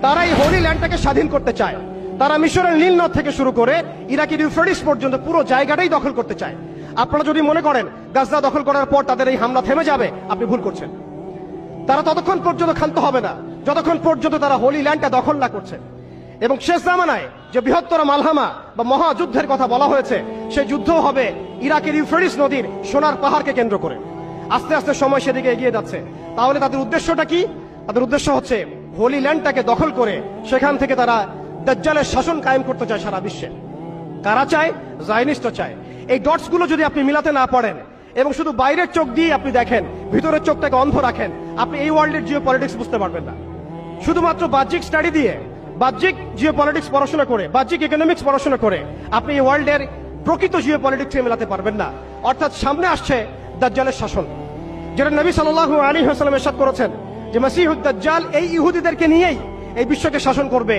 তারা এই হোলি ল্যান্ডটাকে স্বাধীন করতে চায়। তারা মিশরের নীল নদ থেকে শুরু করে ইরাকের ইউফ্রেটিস পর্যন্ত পুরো জায়গাটাই দখল করতে চায়। আপনারা যদি মনে করেন গাজা দখল করার পর তাদের এই হামলা থেমে যাবে, আপনি ভুল করছেন। তারা ততক্ষণ পর্যন্ত ক্ষান্ত হবে না যতক্ষণ পর্যন্ত তারা হোলি ল্যান্ডটা দখল না করছে। এবং শেষ জামানায় যে বৃহত্তর মালহামা বা মহাযুদ্ধের কথা বলা হয়েছে, সেই যুদ্ধ হবে ইরাকের ইউফ্রেটিস নদীর সোনার পাহাড়কে কেন্দ্র করে। আস্তে আস্তে সময় সেদিকে এগিয়ে যাচ্ছে। তাহলে তাদের উদ্দেশ্যটা কি? তাদের উদ্দেশ্য হচ্ছে হোলি ল্যান্ডটাকে দখল করে সেখান থেকে তারা দাজ্জালের শাসন কায়েম করতে চায় সারা বিশ্বে। কারা চায়? জায়নিস্টরা চায়। এই ডটস গুলো যদি আপনি মিলাতে না পারেন এবং শুধু বাইরের চোখ দিয়ে আপনি দেখেন, ভিতরের চোখটাকে অন্ধ রাখেন, আপনি এই ওয়ার্ল্ডের জিও পলিটিক্স বুঝতে পারবেন না। শুধুমাত্র বাহ্যিক স্টাডি দিয়ে, বাহ্যিক জিও পলিটিক্স পড়াশোনা করে, বাহ্যিক ইকোনমিক্স পড়াশোনা করে আপনি এই ওয়ার্ল্ডের প্রকৃত জিও পলিটিক্সকে মেলাতে পারবেন না। অর্থাৎ সামনে আসছে দাজ্জালের শাসন, যেটা নবী সাল্লাল্লাহু আলাইহি ওয়াসাল্লাম ইরশাদ করেছেন যে মসিহুদ দাজ্জাল এই ইহুদিদেরকে নিয়েই এই বিশ্বকে শাসন করবে।